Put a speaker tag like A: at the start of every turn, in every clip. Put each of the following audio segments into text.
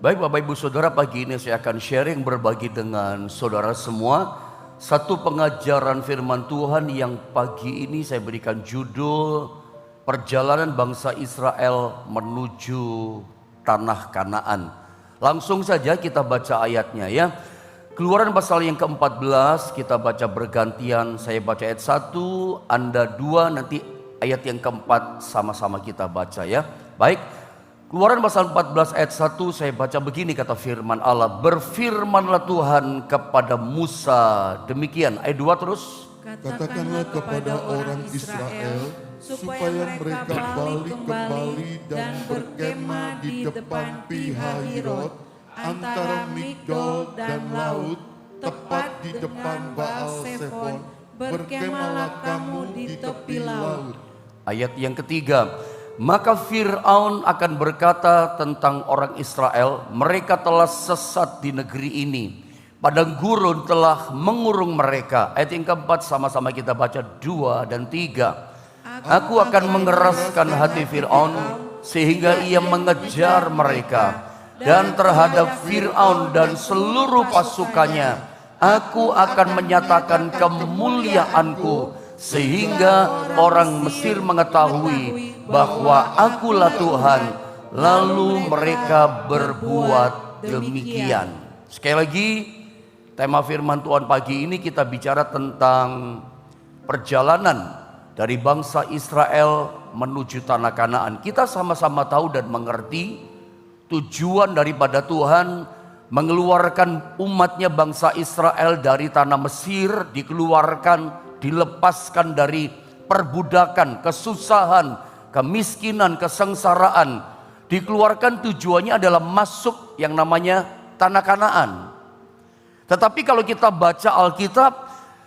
A: Baik Bapak Ibu Saudara, pagi ini saya akan sharing berbagi dengan saudara semua satu pengajaran firman Tuhan yang pagi ini saya berikan judul Perjalanan Bangsa Israel Menuju Tanah Kanaan. Langsung saja kita baca ayatnya ya. Keluaran pasal yang ke-14 kita baca bergantian. Saya baca ayat 1, Anda 2, nanti ayat yang keempat sama-sama kita baca ya. Baik. Keluaran pasal 14 ayat 1 saya baca begini kata firman Allah. Berfirmanlah Tuhan kepada Musa. Demikian ayat 2 terus.
B: Katakanlah kepada orang Israel supaya mereka balik kembali dan berkemah di depan Pihahirot antara Migdol dan laut, tepat di depan Baal Sefon. Berkemahlah kamu di tepi laut.
A: Ayat yang ketiga. Maka Fir'aun akan berkata tentang orang Israel, mereka telah sesat di negeri ini. Padang gurun telah mengurung mereka. Ayat yang keempat sama-sama kita baca 2 dan 3. Aku akan mengeraskan hati Fir'aun sehingga ia mengejar mereka. Dan terhadap Fir'aun dan seluruh pasukannya, aku akan menyatakan kemuliaanku. Sehingga orang Mesir mengetahui bahwa akulah Tuhan. Lalu mereka berbuat demikian. Sekali lagi, tema firman Tuhan pagi ini kita bicara tentang perjalanan dari bangsa Israel menuju tanah Kanaan. Kita sama-sama tahu dan mengerti tujuan daripada Tuhan mengeluarkan umatnya bangsa Israel dari tanah Mesir, dilepaskan dari perbudakan, kesusahan, kemiskinan, kesengsaraan. Dikeluarkan tujuannya adalah masuk yang namanya tanah Kanaan. Tetapi kalau kita baca Alkitab,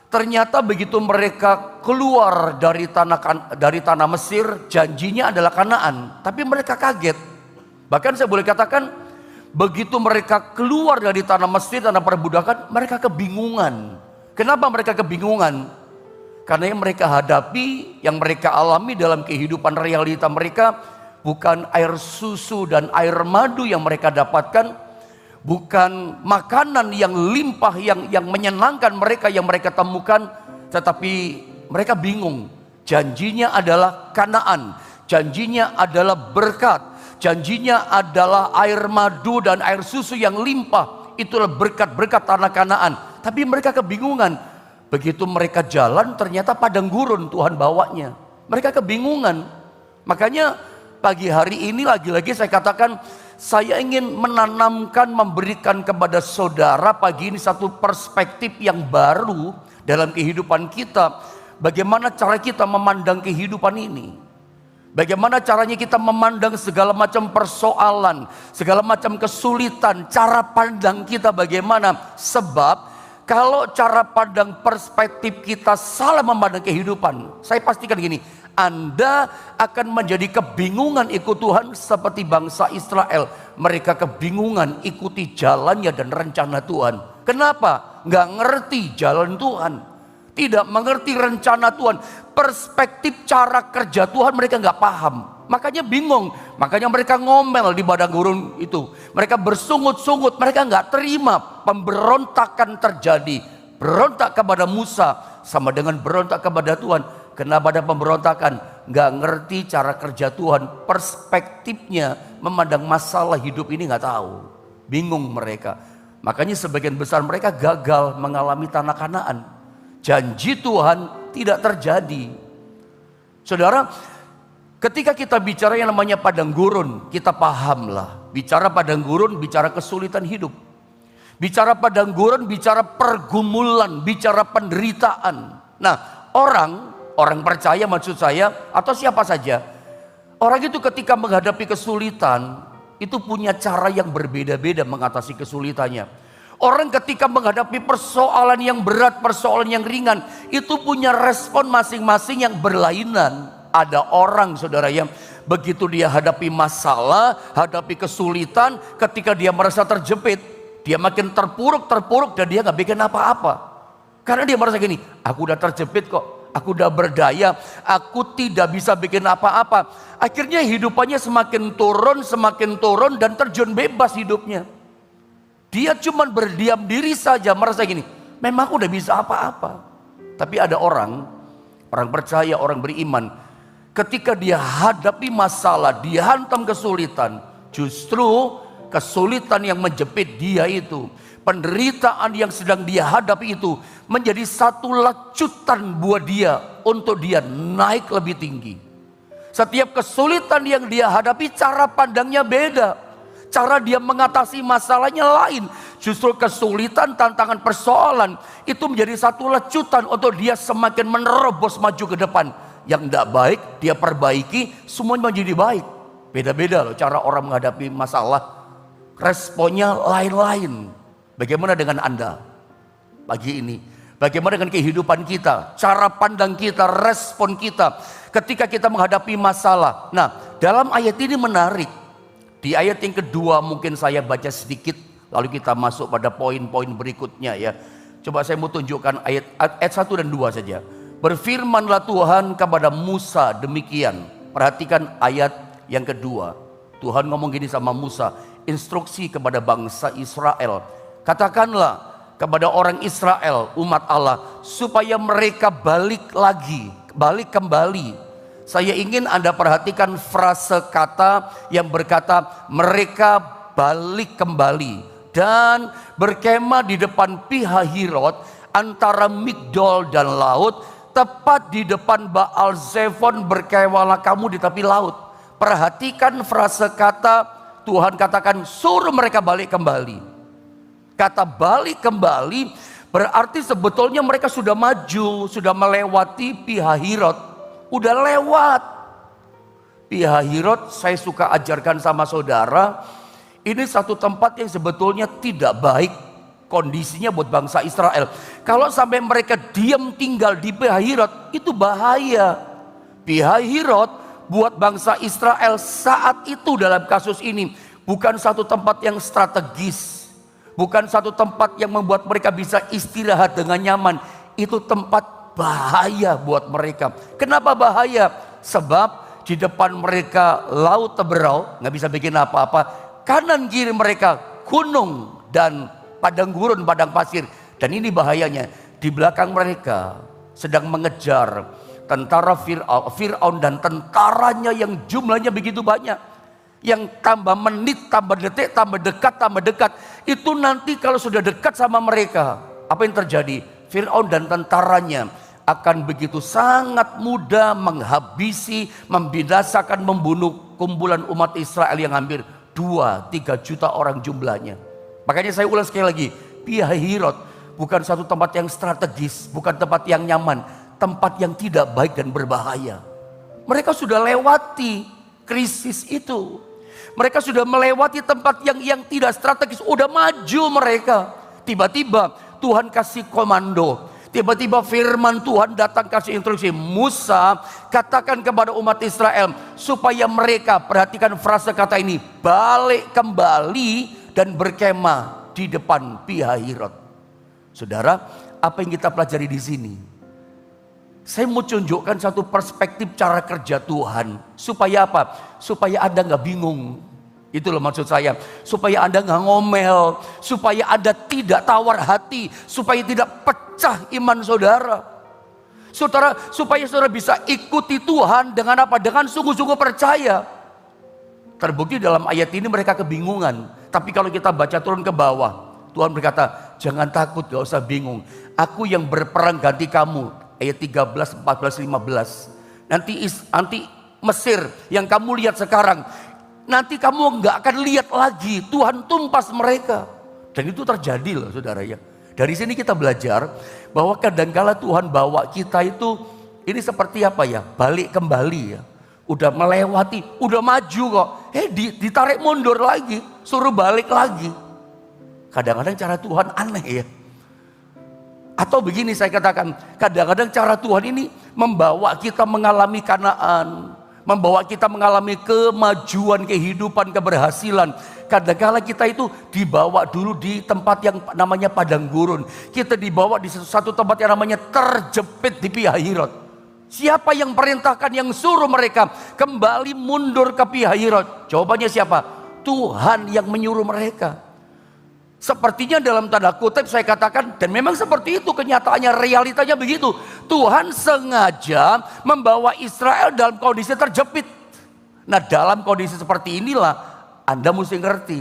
A: ternyata begitu mereka keluar dari tanah Mesir, janjinya adalah Kanaan. Tapi mereka kaget. Bahkan saya boleh katakan, begitu mereka keluar dari tanah Mesir, tanah perbudakan, mereka kebingungan. Kenapa mereka kebingungan? Karena yang mereka hadapi, yang mereka alami dalam kehidupan realita mereka, bukan air susu dan air madu yang mereka dapatkan, bukan makanan yang limpah, yang menyenangkan mereka, yang mereka temukan, tetapi mereka bingung. Janjinya adalah Kanaan, janjinya adalah berkat, janjinya adalah air madu dan air susu yang limpah. Itulah berkat-berkat tanah Kanaan. Tapi mereka kebingungan. Begitu mereka jalan ternyata padang gurun Tuhan bawanya. Mereka kebingungan. Makanya pagi hari ini lagi-lagi saya katakan, saya ingin menanamkan, memberikan kepada saudara pagi ini satu perspektif yang baru dalam kehidupan kita. Bagaimana cara kita memandang kehidupan ini. Bagaimana caranya kita memandang segala macam persoalan, segala macam kesulitan, cara pandang kita bagaimana. Sebab kalau cara pandang perspektif kita salah memandang kehidupan, saya pastikan gini, Anda akan menjadi kebingungan ikut Tuhan seperti bangsa Israel. Mereka kebingungan ikuti jalannya dan rencana Tuhan. Kenapa? Nggak ngerti jalan Tuhan, tidak mengerti rencana Tuhan, perspektif cara kerja Tuhan mereka nggak paham. Makanya bingung, makanya mereka ngomel di padang gurun itu. Mereka bersungut-sungut, mereka nggak terima. Pemberontakan terjadi. Berontak kepada Musa sama dengan berontak kepada Tuhan. Kenapa ada pemberontakan? Nggak ngerti cara kerja Tuhan. Perspektifnya memandang masalah hidup ini nggak tahu. Bingung mereka. Makanya sebagian besar mereka gagal mengalami tanah Kanaan. Janji Tuhan tidak terjadi. Saudara, ketika kita bicara yang namanya padang gurun, kita pahamlah. Bicara padang gurun, bicara kesulitan hidup. Bicara padang gurun, bicara pergumulan, bicara penderitaan. Nah, orang percaya maksud saya, atau siapa saja, orang itu ketika menghadapi kesulitan, itu punya cara yang berbeda-beda mengatasi kesulitannya. Orang ketika menghadapi persoalan yang berat, persoalan yang ringan, itu punya respon masing-masing yang berlainan. Ada orang saudara yang begitu dia hadapi masalah, hadapi kesulitan, ketika dia merasa terjepit, dia makin terpuruk dan dia gak bikin apa-apa. Karena dia merasa gini, aku udah terjepit kok, aku udah berdaya, aku tidak bisa bikin apa-apa. Akhirnya hidupannya semakin turun dan terjun bebas hidupnya. Dia cuma berdiam diri saja, merasa gini, memang aku udah bisa apa-apa. Tapi ada orang percaya, orang beriman, ketika dia hadapi masalah, dia hantam kesulitan, justru kesulitan yang menjepit dia itu, penderitaan yang sedang dia hadapi itu menjadi satu lecutan buat dia untuk dia naik lebih tinggi. Setiap kesulitan yang dia hadapi, cara pandangnya beda, cara dia mengatasi masalahnya lain. Justru kesulitan, tantangan, persoalan itu menjadi satu lecutan untuk dia semakin menerobos maju ke depan. Yang tidak baik dia perbaiki, semuanya menjadi baik. Beda-beda loh cara orang menghadapi masalah. Responnya lain-lain. Bagaimana dengan Anda pagi ini? Bagaimana dengan kehidupan kita, cara pandang kita, respon kita ketika kita menghadapi masalah? Nah, dalam ayat ini menarik. Di ayat yang kedua mungkin saya baca sedikit, lalu kita masuk pada poin-poin berikutnya ya. Coba saya mau tunjukkan ayat 1 dan 2 saja. Berfirmanlah Tuhan kepada Musa demikian. Perhatikan ayat yang kedua. Tuhan ngomong gini sama Musa, instruksi kepada bangsa Israel. Katakanlah kepada orang Israel, umat Allah, supaya mereka balik kembali. Saya ingin Anda perhatikan frase kata yang berkata mereka balik kembali dan berkemah di depan Pihahirot antara Migdol dan laut, tepat di depan Baal Zefon berkewalah kamu di tepi laut. Perhatikan frase kata, Tuhan katakan suruh mereka balik kembali. Kata balik kembali berarti sebetulnya mereka sudah maju, sudah melewati Pihahirot, udah lewat. Pihahirot saya suka ajarkan sama saudara, ini satu tempat yang sebetulnya tidak baik kondisinya buat bangsa Israel. Kalau sampai mereka diam tinggal di Pihahirot, itu bahaya. Pihahirot buat bangsa Israel saat itu dalam kasus ini bukan satu tempat yang strategis, bukan satu tempat yang membuat mereka bisa istirahat dengan nyaman. Itu tempat bahaya buat mereka. Kenapa bahaya? Sebab di depan mereka laut Teberau, nggak bisa bikin apa-apa. Kanan kiri mereka gunung dan padang gurun, padang pasir. Dan ini bahayanya, di belakang mereka sedang mengejar tentara Fir'aun dan tentaranya yang jumlahnya begitu banyak. Yang tambah menit, tambah detik, tambah dekat. Itu nanti kalau sudah dekat sama mereka, apa yang terjadi? Fir'aun dan tentaranya akan begitu sangat mudah menghabisi, membinasakan, membunuh kumpulan umat Israel yang hampir 2-3 juta orang jumlahnya. Makanya saya ulang sekali lagi, Pihahirot bukan satu tempat yang strategis, bukan tempat yang nyaman, tempat yang tidak baik dan berbahaya. Mereka sudah lewati krisis itu. Mereka sudah melewati tempat yang tidak strategis, udah maju mereka. Tiba-tiba Tuhan kasih komando. Tiba-tiba firman Tuhan datang kasih instruksi, Musa katakan kepada umat Israel supaya mereka, perhatikan frase kata ini, balik kembali dan berkemah di depan Pihahirot. Saudara, apa yang kita pelajari di sini? Saya mau tunjukkan satu perspektif cara kerja Tuhan. Supaya apa? Supaya Anda nggak bingung. Itu loh maksud saya. Supaya Anda nggak ngomel. Supaya Anda tidak tawar hati. Supaya tidak pecah iman saudara. Supaya saudara bisa ikuti Tuhan dengan apa? Dengan sungguh-sungguh percaya. Terbukti dalam ayat ini mereka kebingungan. Tapi kalau kita baca turun ke bawah, Tuhan berkata, jangan takut, gak usah bingung. Aku yang berperang ganti kamu. Ayat 13, 14, 15. Nanti Mesir yang kamu lihat sekarang, nanti kamu nggak akan lihat lagi. Tuhan tumpas mereka. Dan itu terjadi loh saudara ya. Dari sini kita belajar bahwa kadangkala Tuhan bawa kita itu, ini seperti apa ya, balik kembali ya. Udah melewati, udah maju kok. Ditarik mundur lagi, suruh balik lagi. Kadang-kadang cara Tuhan aneh ya. Atau begini saya katakan, kadang-kadang cara Tuhan ini membawa kita mengalami Kanaan, membawa kita mengalami kemajuan, kehidupan, keberhasilan. Kadang-kala kita itu dibawa dulu di tempat yang namanya padang gurun. Kita dibawa di satu tempat yang namanya terjepit di Pihahirot. Siapa yang perintahkan, yang suruh mereka kembali mundur ke Pihahirot? Jawabannya siapa? Tuhan yang menyuruh mereka. Sepertinya dalam tanda kutip saya katakan, dan memang seperti itu kenyataannya, realitanya begitu. Tuhan sengaja membawa Israel dalam kondisi terjepit. Nah, dalam kondisi seperti inilah Anda mesti ngerti.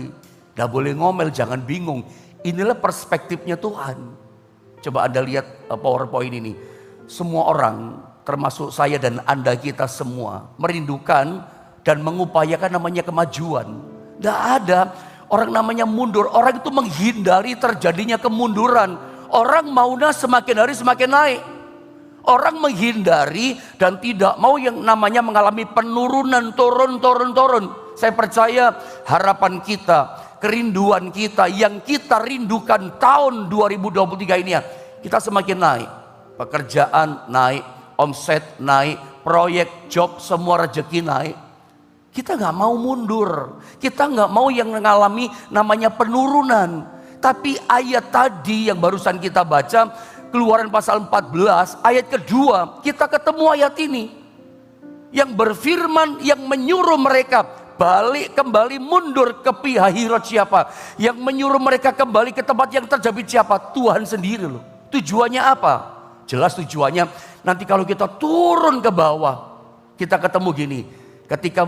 A: Gak boleh ngomel, jangan bingung. Inilah perspektifnya Tuhan. Coba Anda lihat PowerPoint ini. Semua orang, termasuk saya dan Anda, kita semua merindukan dan mengupayakan namanya kemajuan. Gak ada orang namanya mundur. Orang itu menghindari terjadinya kemunduran. Orang maunya semakin hari semakin naik. Orang menghindari dan tidak mau yang namanya mengalami penurunan, turun. Saya percaya harapan kita, kerinduan kita, yang kita rindukan tahun 2023 ini ya, kita semakin naik. Pekerjaan naik, omset naik, proyek, job, semua rezeki naik. Kita nggak mau mundur, kita nggak mau yang mengalami namanya penurunan. Tapi ayat tadi yang barusan kita baca, Keluaran pasal 14 ayat kedua, kita ketemu ayat ini yang berfirman, yang menyuruh mereka balik kembali mundur ke Pihahirot. Siapa yang menyuruh mereka kembali ke tempat yang terjepit? Siapa? Tuhan sendiri loh. Tujuannya apa? Jelas tujuannya nanti kalau kita turun ke bawah, kita ketemu gini. Ketika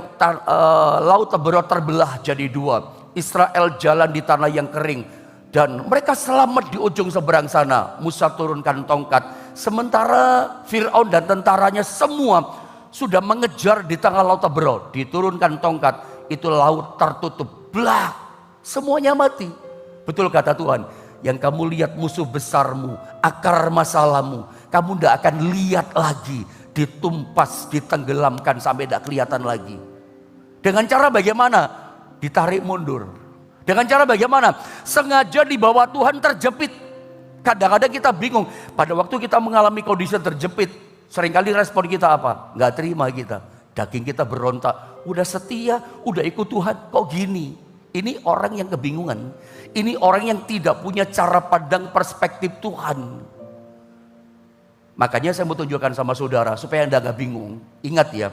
A: laut Taberot terbelah jadi dua, Israel jalan di tanah yang kering dan mereka selamat di ujung seberang sana. Musa turunkan tongkat, sementara Firaun dan tentaranya semua sudah mengejar di tengah laut Taberot. Diturunkan tongkat, itu laut tertutup, blak, semuanya mati. Betul kata Tuhan, yang kamu lihat musuh besarmu, akar masalahmu, kamu tidak akan lihat lagi. Ditumpas, ditenggelamkan sampai tidak kelihatan lagi. Dengan cara bagaimana? Ditarik mundur. Dengan cara bagaimana? Sengaja di bawah Tuhan terjepit. Kadang-kadang kita bingung. Pada waktu kita mengalami kondisi terjepit, seringkali respon kita apa? Nggak terima kita. Daging kita berontak. Udah setia, udah ikut Tuhan, kok gini? Ini orang yang kebingungan. Ini orang yang tidak punya cara pandang perspektif Tuhan. Makanya saya mau tunjukkan sama saudara supaya Anda gak bingung. Ingat ya,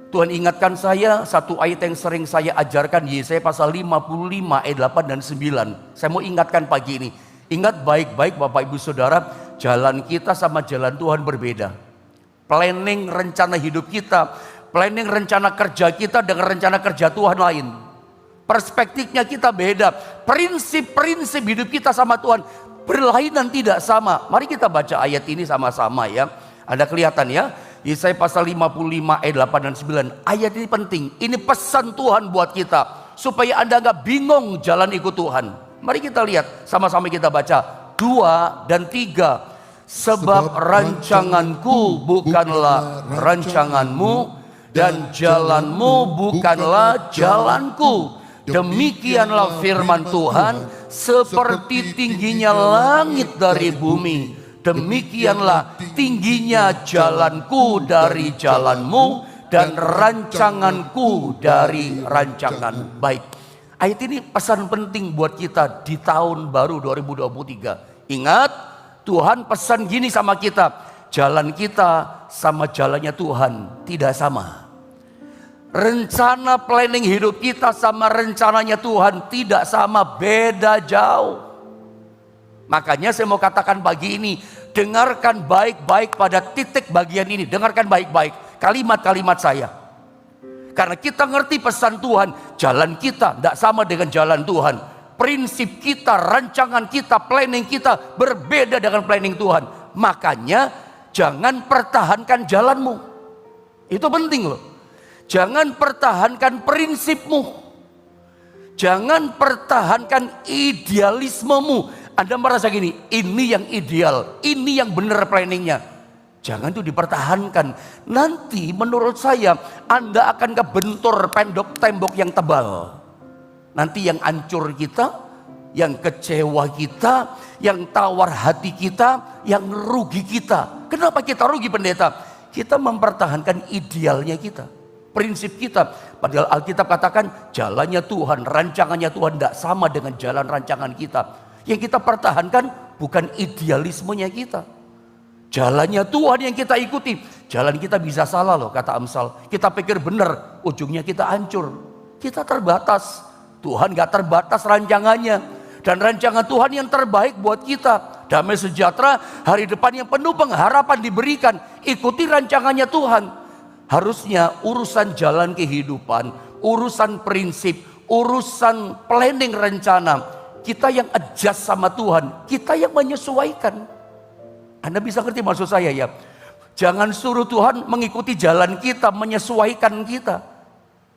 A: Tuhan ingatkan saya satu ayat yang sering saya ajarkan, Yesaya pasal 55 ayat 8 dan 9. Saya mau ingatkan pagi ini. Ingat baik-baik Bapak Ibu Saudara, jalan kita sama jalan Tuhan berbeda. Planning rencana hidup kita, planning rencana kerja kita dengan rencana kerja Tuhan lain. Perspektifnya kita beda. Prinsip-prinsip hidup kita sama Tuhan berlainan, tidak sama. Mari kita baca ayat ini sama-sama ya. Ada kelihatan ya. Yesaya pasal 55 ayat 8 dan 9. Ayat ini penting. Ini pesan Tuhan buat kita. Supaya Anda gak bingung jalan ikut Tuhan. Mari kita lihat. Sama-sama kita baca. 2 dan 3. Sebab rancanganku bukanlah rancanganmu. Dan jalanmu bukanlah jalanku. Demikianlah firman Tuhan, seperti tingginya langit dari bumi, demikianlah tingginya jalanku dari jalanmu dan rancanganku dari rancangan. Baik, ayat ini pesan penting buat kita di tahun baru 2023. Ingat, Tuhan pesan gini sama kita, jalan kita sama jalannya Tuhan tidak sama. Rencana planning hidup kita sama rencananya Tuhan tidak sama, beda jauh. Makanya saya mau katakan pagi ini, dengarkan baik-baik pada titik bagian ini. Dengarkan baik-baik kalimat-kalimat saya. Karena kita ngerti pesan Tuhan, jalan kita tidak sama dengan jalan Tuhan. Prinsip kita, rancangan kita, planning kita berbeda dengan planning Tuhan. Makanya jangan pertahankan jalanmu. Itu penting loh. Jangan pertahankan prinsipmu. Jangan pertahankan idealismemu. Anda merasa gini, ini yang ideal, ini yang benar planningnya. Jangan itu dipertahankan. Nanti menurut saya Anda akan kebentur tembok yang tebal. Nanti yang hancur kita, yang kecewa kita, yang tawar hati kita, yang rugi kita. Kenapa kita rugi pendeta? Kita mempertahankan idealnya kita. prinsip kita. Padahal Alkitab katakan jalannya Tuhan, rancangannya Tuhan tidak sama dengan jalan rancangan kita. Yang kita pertahankan bukan idealismenya kita. Jalannya Tuhan yang kita ikuti. Jalan kita bisa salah loh, kata Amsal. Kita pikir benar, ujungnya kita hancur. Kita terbatas. Tuhan gak terbatas rancangannya. Dan rancangan Tuhan yang terbaik buat kita. Damai sejahtera, hari depan yang penuh pengharapan diberikan. Ikuti rancangannya Tuhan. Harusnya urusan jalan kehidupan, urusan prinsip, urusan planning rencana. Kita yang adjust sama Tuhan. Kita yang menyesuaikan. Anda bisa ngerti maksud saya ya? Jangan suruh Tuhan mengikuti jalan kita, menyesuaikan kita.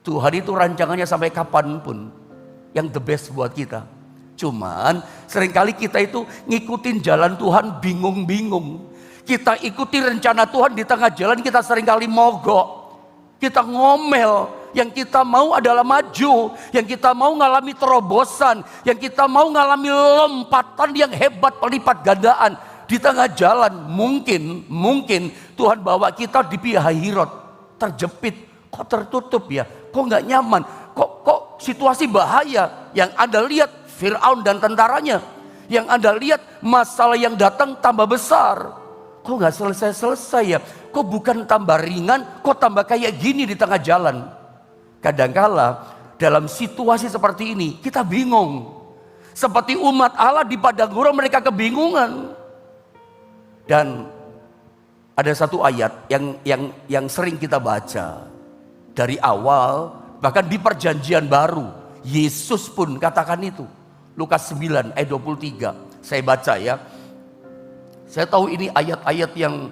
A: Tuhan itu rancangannya sampai kapanpun yang the best buat kita. Cuman seringkali kita itu ngikutin jalan Tuhan bingung-bingung. Kita ikuti rencana Tuhan di tengah jalan kita seringkali mogok. Kita ngomel. Yang kita mau adalah maju. Yang kita mau ngalami terobosan. Yang kita mau ngalami lompatan yang hebat pelipat gandaan. Di tengah jalan mungkin Tuhan bawa kita di Pihahirot, terjepit, kok tertutup ya, kok nggak nyaman, kok situasi bahaya. Yang Anda lihat Firaun dan tentaranya, yang Anda lihat masalah yang datang tambah besar, kok nggak selesai ya, kok bukan tambah ringan, kok tambah kayak gini di tengah jalan. Kadangkala dalam situasi seperti ini kita bingung, seperti umat Allah di padang gurun mereka kebingungan. Dan ada satu ayat yang sering kita baca dari awal, bahkan di perjanjian baru. Yesus pun katakan itu. Lukas 9 ayat 23. Saya baca ya. Saya tahu ini ayat-ayat yang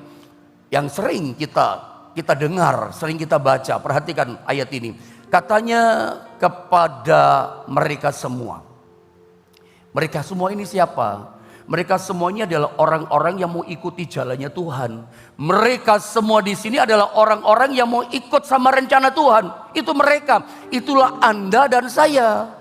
A: sering kita dengar, sering kita baca. Perhatikan ayat ini. Katanya kepada mereka semua. Mereka semua ini siapa? Mereka semuanya adalah orang-orang yang mau ikuti jalannya Tuhan. Mereka semua di sini adalah orang-orang yang mau ikut sama rencana Tuhan. Itu mereka, itulah Anda dan saya.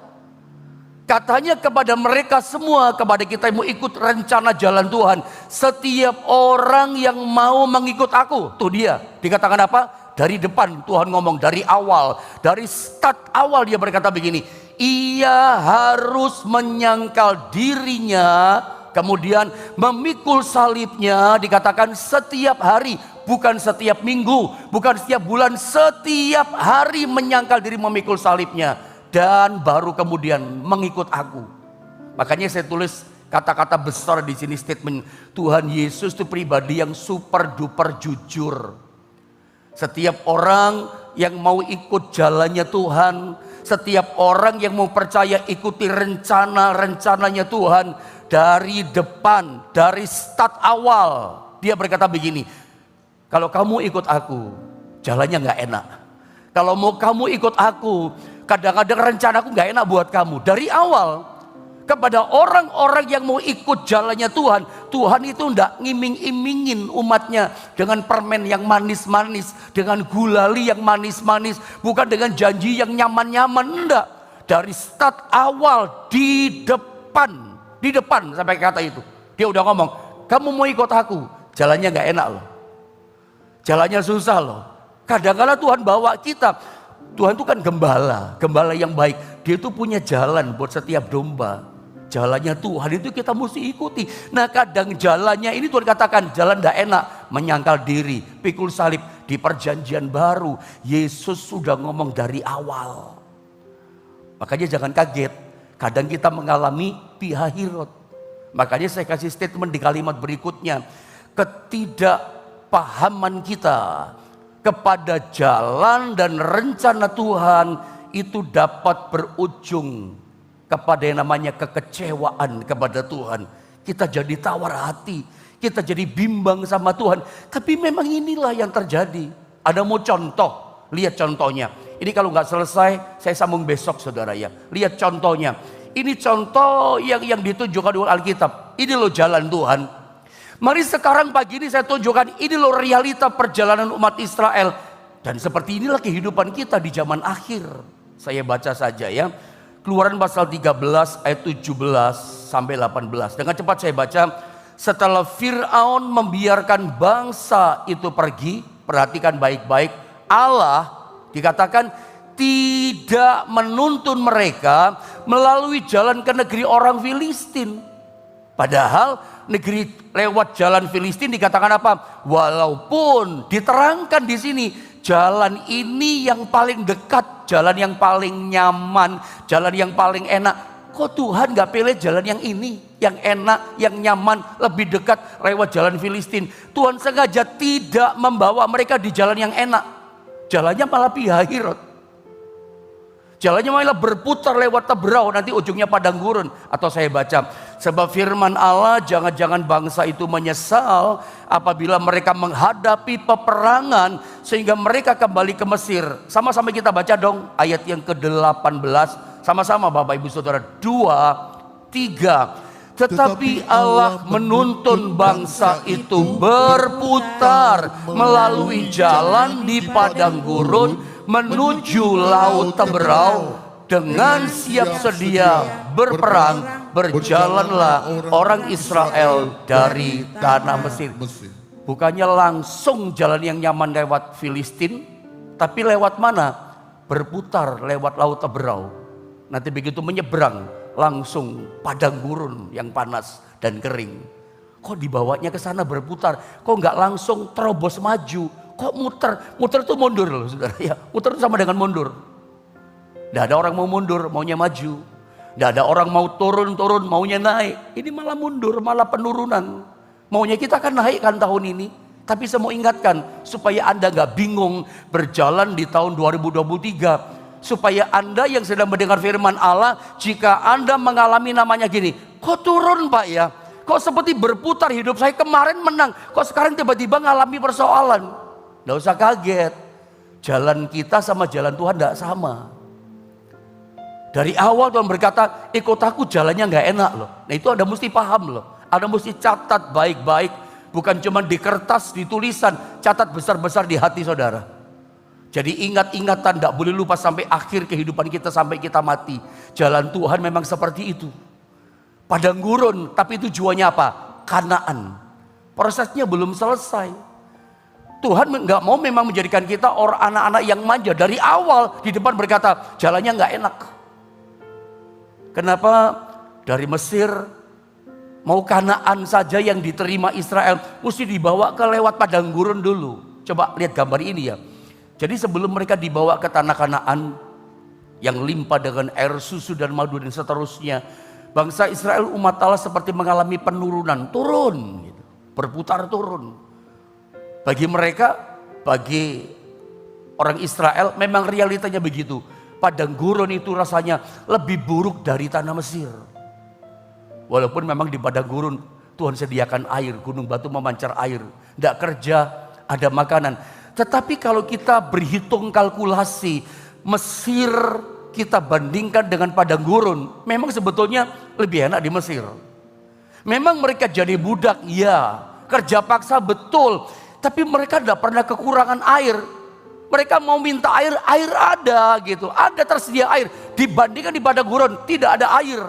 A: Katanya kepada mereka semua, kepada kita yang mau ikut rencana jalan Tuhan. Setiap orang yang mau mengikut aku, tuh dia. Dikatakan apa? Dari depan Tuhan ngomong, dari awal. Dari start awal dia berkata begini. Ia harus menyangkal dirinya, kemudian memikul salibnya, dikatakan setiap hari, bukan setiap minggu, bukan setiap bulan, setiap hari menyangkal diri memikul salibnya. Dan baru kemudian mengikut aku. Makanya saya tulis kata-kata besar di sini, statement Tuhan Yesus itu pribadi yang super duper jujur. Setiap orang yang mau ikut jalannya Tuhan, setiap orang yang mau percaya ikuti rencananya Tuhan, dari depan, dari start awal, dia berkata begini, kalau kamu ikut aku, jalannya gak enak. Kalau mau kamu ikut aku, kadang-kadang rencanaku gak enak buat kamu. Dari awal, kepada orang-orang yang mau ikut jalannya Tuhan, Tuhan itu gak ngiming-imingin umatnya dengan permen yang manis-manis, dengan gulali yang manis-manis, bukan dengan janji yang nyaman-nyaman, enggak. Dari start awal, di depan sampai kata itu. Dia udah ngomong, kamu mau ikut aku, jalannya gak enak loh. Jalannya susah loh. Kadang-kadang Tuhan bawa kita. Tuhan itu kan gembala yang baik. Dia itu punya jalan buat setiap domba. Jalannya Tuhan itu kita mesti ikuti. Nah kadang jalannya ini Tuhan katakan, jalan gak enak, menyangkal diri, pikul salib. Di perjanjian baru, Yesus sudah ngomong dari awal. Makanya jangan kaget. Kadang kita mengalami Pihahirot. Makanya saya kasih statement di kalimat berikutnya. Ketidakpahaman kita kepada jalan dan rencana Tuhan itu dapat berujung kepada yang namanya kekecewaan kepada Tuhan. Kita jadi tawar hati, kita jadi bimbang sama Tuhan. Tapi memang inilah yang terjadi. Ada mau contoh? Lihat contohnya. Ini kalau nggak selesai, saya sambung besok saudara ya. Lihat contohnya. Ini contoh yang ditunjukkan oleh Alkitab. Ini loh jalan Tuhan. Mari sekarang pagi ini saya tunjukkan, ini loh realita perjalanan umat Israel. Dan seperti inilah kehidupan kita di zaman akhir. Saya baca saja ya. Keluaran pasal 13 ayat 17 sampai 18. Dengan cepat saya baca. Setelah Firaun membiarkan bangsa itu pergi, perhatikan baik-baik, Allah Dikatakan tidak menuntun mereka melalui jalan ke negeri orang Filistin. Padahal negeri lewat jalan Filistin dikatakan apa? Walaupun diterangkan di sini jalan ini yang paling dekat, jalan yang paling nyaman, jalan yang paling enak. Kok Tuhan gak pilih jalan yang ini, yang enak, yang nyaman, lebih dekat lewat jalan Filistin? Tuhan sengaja tidak membawa mereka di jalan yang enak. Jalannya malah Pihahirot. Jalannya malah berputar lewat Teberau, nanti ujungnya padang gurun. Atau saya baca, sebab firman Allah, jangan-jangan bangsa itu menyesal apabila mereka menghadapi peperangan sehingga mereka kembali ke Mesir. Sama-sama kita baca dong ayat yang ke-18. Sama-sama Bapak Ibu Saudara. 2, 3. Tetapi Allah menuntun bangsa itu berputar melalui jalan di padang gurun menuju laut Teberau. Dengan siap sedia berperang, berjalanlah orang Israel dari tanah Mesir. Bukannya langsung jalan yang nyaman lewat Filistin, tapi lewat mana? Berputar lewat laut Teberau. Nanti begitu menyeberang, langsung padang gurun yang panas dan kering. Kok dibawanya ke sana berputar? Kok nggak langsung terobos maju? Kok muter? Muter itu mundur loh saudara ya. Muter itu sama dengan mundur. Nggak ada orang mau mundur, maunya maju. Nggak ada orang mau turun-turun, maunya naik. Ini malah mundur, malah penurunan. Maunya kita kan naik kan tahun ini. Tapi saya mau ingatkan supaya Anda nggak bingung berjalan di tahun 2023. Supaya Anda yang sedang mendengar firman Allah, jika Anda mengalami namanya gini, kok turun Pak ya? Kok seperti berputar hidup saya kemarin menang, kok sekarang tiba-tiba mengalami persoalan? Nggak usah kaget, jalan kita sama jalan Tuhan nggak sama. Dari awal Tuhan berkata, ikut aku jalannya nggak enak loh. Nah itu Anda mesti paham loh, Anda mesti catat baik-baik, bukan cuma di kertas, di tulisan, catat besar-besar di hati saudara. Jadi ingat-ingatan, tidak boleh lupa sampai akhir kehidupan kita, sampai kita mati. Jalan Tuhan memang seperti itu. Padang gurun, tapi tujuannya apa? Kanaan. Prosesnya belum selesai. Tuhan nggak mau memang menjadikan kita orang anak-anak yang manja. Dari awal di depan berkata, jalannya nggak enak. Kenapa? Dari Mesir, mau Kanaan saja yang diterima Israel, mesti dibawa ke lewat padang gurun dulu. Coba lihat gambar ini ya. Jadi sebelum mereka dibawa ke tanah Kanaan yang limpah dengan air susu dan madu dan seterusnya, bangsa Israel umat Allah seperti mengalami penurunan, turun, gitu. Berputar turun. Bagi mereka, bagi orang Israel memang realitanya begitu. Padang gurun itu rasanya lebih buruk dari tanah Mesir. Walaupun memang di padang gurun Tuhan sediakan air, gunung batu memancar air, tidak kerja, ada makanan. Tetapi kalau kita berhitung kalkulasi Mesir kita bandingkan dengan padang gurun, memang sebetulnya lebih enak di Mesir. Memang mereka jadi budak, ya, kerja paksa betul, tapi mereka tidak pernah kekurangan air. Mereka mau minta air, air ada gitu, ada tersedia air. Dibandingkan di padang gurun tidak ada air.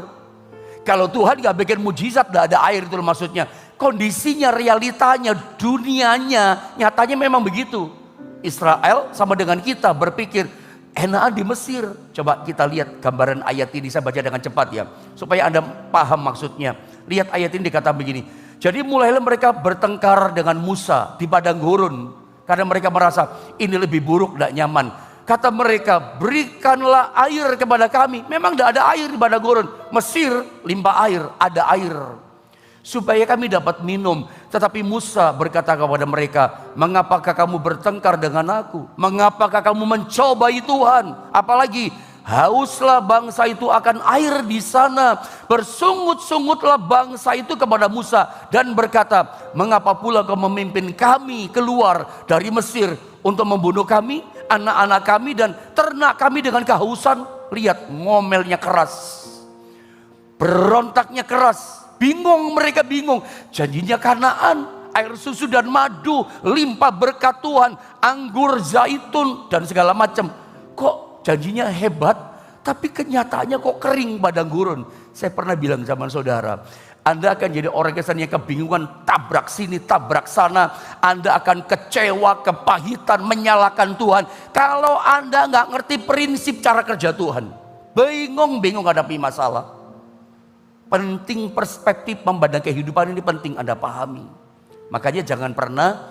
A: Kalau Tuhan gak bikin mujizat, tidak ada air, itu maksudnya. Kondisinya, realitanya, dunianya, nyatanya memang begitu. Israel sama dengan kita berpikir enakan di Mesir. Coba kita lihat gambaran ayat ini, saya baca dengan cepat ya, supaya Anda paham maksudnya. Lihat ayat ini dikatakan begini. Jadi mulailah mereka bertengkar dengan Musa di padang gurun, karena mereka merasa ini lebih buruk, tidak nyaman. Kata mereka, berikanlah air kepada kami. Memang tidak ada air di padang gurun. Mesir limpah air, ada air, supaya kami dapat minum. Tetapi Musa berkata kepada mereka, mengapakah kamu bertengkar dengan aku? Mengapakah kamu mencobai Tuhan? Apalagi hauslah bangsa itu akan air di sana. Bersungut-sungutlah bangsa itu kepada Musa dan berkata, mengapa pula kau memimpin kami keluar dari Mesir untuk membunuh kami, anak-anak kami dan ternak kami dengan kehausan? Lihat, ngomelnya keras, berontaknya keras. Bingung, mereka bingung. Janjinya Kanaan, air susu dan madu, limpah berkat Tuhan, anggur, zaitun dan segala macam. Kok janjinya hebat, tapi kenyataannya kok kering padang gurun. Saya pernah bilang zaman saudara, Anda akan jadi orang yang kebingungan, tabrak sini, tabrak sana. Anda akan kecewa, kepahitan, menyalahkan Tuhan. Kalau Anda nggak ngerti prinsip cara kerja Tuhan, bingung hadapi masalah. Penting perspektif memandang kehidupan ini penting Anda pahami. Makanya jangan pernah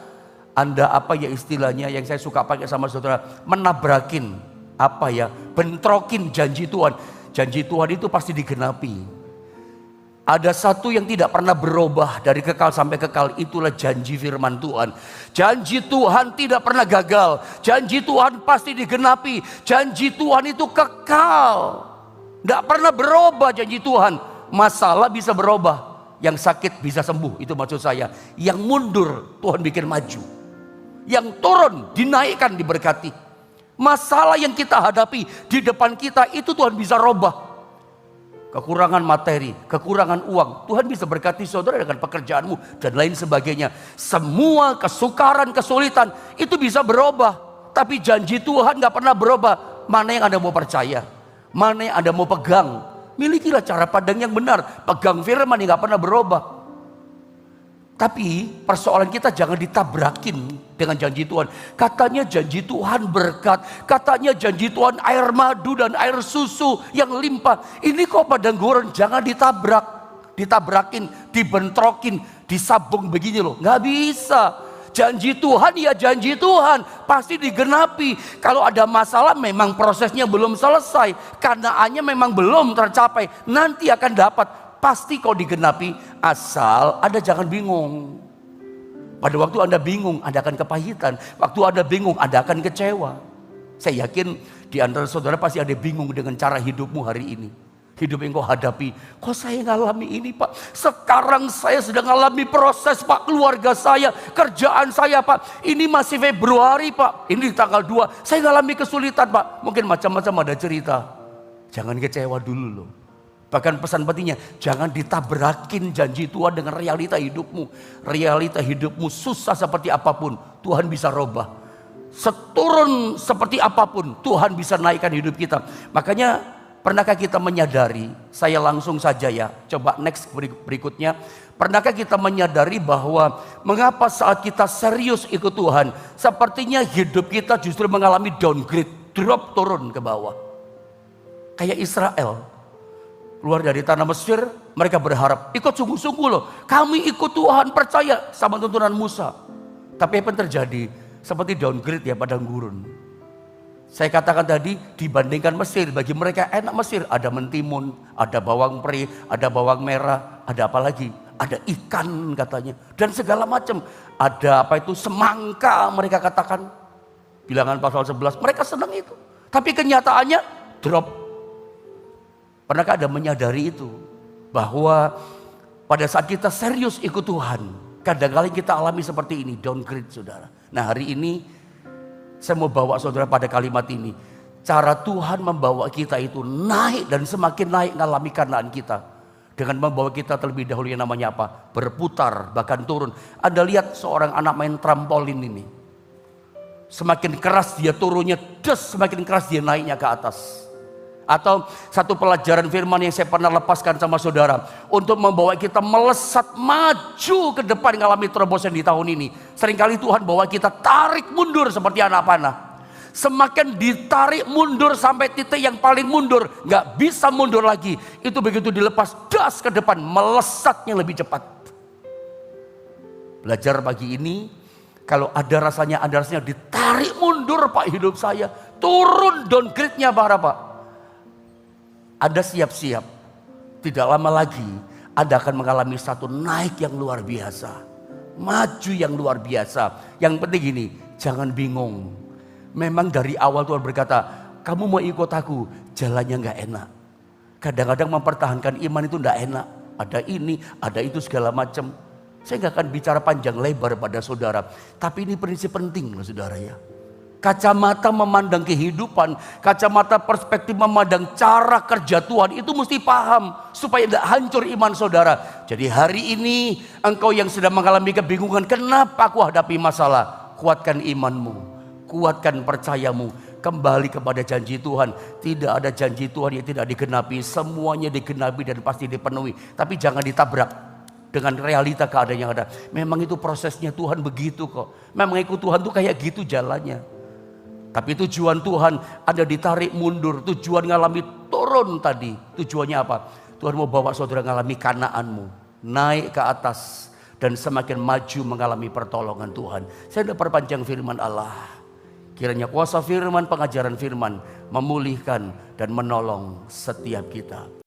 A: Anda istilahnya yang saya suka pakai sama saudara, menabrakin bentrokin janji Tuhan. Janji Tuhan itu pasti digenapi. Ada satu yang tidak pernah berubah dari kekal sampai kekal, itulah janji firman Tuhan. Janji Tuhan tidak pernah gagal. Janji Tuhan pasti digenapi. Janji Tuhan itu kekal. Tidak pernah berubah janji Tuhan. Masalah bisa berubah. Yang sakit bisa sembuh, itu maksud saya. Yang mundur Tuhan bikin maju. Yang turun dinaikkan, diberkati. Masalah yang kita hadapi di depan kita itu Tuhan bisa robah. Kekurangan materi, kekurangan uang, Tuhan bisa berkati saudara dengan pekerjaanmu dan lain sebagainya. Semua kesukaran, kesulitan itu bisa berubah. Tapi janji Tuhan gak pernah berubah. Mana yang Anda mau percaya? Mana yang Anda mau pegang? Milikilah cara pandang yang benar. Pegang firman yang gak pernah berubah. Tapi persoalan kita jangan ditabrakin dengan janji Tuhan. Katanya janji Tuhan berkat. Katanya janji Tuhan air madu dan air susu yang limpah. Ini kok padang gurun, jangan ditabrak. Ditabrakin, dibentrokin, disabung begini loh. Nggak bisa. Janji Tuhan ya janji Tuhan. Pasti digenapi. Kalau ada masalah memang prosesnya belum selesai. Keadaannya memang belum tercapai. Nanti akan dapat. Pasti kau digenapi, asal Anda jangan bingung. Pada waktu Anda bingung, Anda akan kepahitan. Waktu Anda bingung, Anda akan kecewa. Saya yakin di antara saudara pasti ada bingung dengan cara hidupmu hari ini. Hidup yang kau hadapi. Kok saya ngalami ini Pak? Sekarang saya sedang ngalami proses Pak. Keluarga saya, kerjaan saya Pak. Ini masih Februari Pak. Ini tanggal 2. Saya ngalami kesulitan Pak. Mungkin macam-macam ada cerita. Jangan kecewa dulu loh. Bahkan pesan pentingnya, jangan ditabrakin janji Tuhan dengan realita hidupmu. Realita hidupmu susah seperti apapun, Tuhan bisa robah. Seturun seperti apapun, Tuhan bisa naikkan hidup kita. Makanya pernahkah kita menyadari, saya langsung saja ya, coba next berikutnya. Pernahkah kita menyadari bahwa mengapa saat kita serius ikut Tuhan, sepertinya hidup kita justru mengalami downgrade, drop turun ke bawah. Kayak Israel. Keluar dari tanah Mesir, mereka berharap, ikut sungguh-sungguh loh. Kami ikut Tuhan, percaya sama tuntunan Musa. Tapi apa yang terjadi? Seperti downgrade ya, padang gurun. Saya katakan tadi, dibandingkan Mesir, bagi mereka enak Mesir. Ada mentimun, ada bawang peri, ada bawang merah, ada apa lagi? Ada ikan katanya. Dan segala macam. Ada semangka mereka katakan. Bilangan pasal 11, mereka senang itu. Tapi kenyataannya, drop. Pernahkah Anda menyadari itu? Bahwa pada saat kita serius ikut Tuhan, kadang-kadang kita alami seperti ini, downgrade saudara. Nah hari ini, saya mau bawa saudara pada kalimat ini. Cara Tuhan membawa kita itu naik dan semakin naik ngalami kanaan kita. Dengan membawa kita terlebih dahulu yang namanya apa? Berputar, bahkan turun. Anda lihat seorang anak main trampolin ini. Semakin keras dia turunnya, semakin keras dia naiknya ke atas. Atau satu pelajaran firman yang saya pernah lepaskan sama saudara. Untuk membawa kita melesat maju ke depan mengalami terobosan di tahun ini. Seringkali Tuhan bawa kita tarik mundur seperti anak panah. Semakin ditarik mundur sampai titik yang paling mundur. Gak bisa mundur lagi. Itu begitu dilepas das ke depan. Melesatnya lebih cepat. Belajar pagi ini. Kalau ada rasanya ditarik mundur Pak hidup saya. Turun downgrade-nya Pak. Anda siap-siap, tidak lama lagi Anda akan mengalami satu naik yang luar biasa, maju yang luar biasa. Yang penting gini, jangan bingung. Memang dari awal Tuhan berkata, kamu mau ikut aku, jalannya gak enak. Kadang-kadang mempertahankan iman itu gak enak. Ada ini, ada itu segala macam. Saya gak akan bicara panjang lebar pada saudara. Tapi ini prinsip penting loh saudara ya. Kacamata memandang kehidupan, kacamata perspektif memandang cara kerja Tuhan itu mesti paham supaya tidak hancur iman saudara. Jadi hari ini engkau yang sedang mengalami kebingungan, kenapa aku hadapi masalah? Kuatkan imanmu, kuatkan percayamu. kembali kepada janji Tuhan. Tidak ada janji Tuhan yang tidak digenapi. Semuanya digenapi dan pasti dipenuhi. Tapi jangan ditabrak dengan realita keadaan yang ada. Memang itu prosesnya Tuhan begitu kok. Memang ikut Tuhan tuh kayak gitu jalannya. Tapi tujuan Tuhan ada ditarik mundur. Tujuan ngalami turun tadi. Tujuannya apa? Tuhan mau bawa saudara ngalami Kanaanmu. Naik ke atas. Dan semakin maju mengalami pertolongan Tuhan. Saya tidak perpanjang firman Allah. Kiranya kuasa firman, pengajaran firman memulihkan dan menolong setiap kita.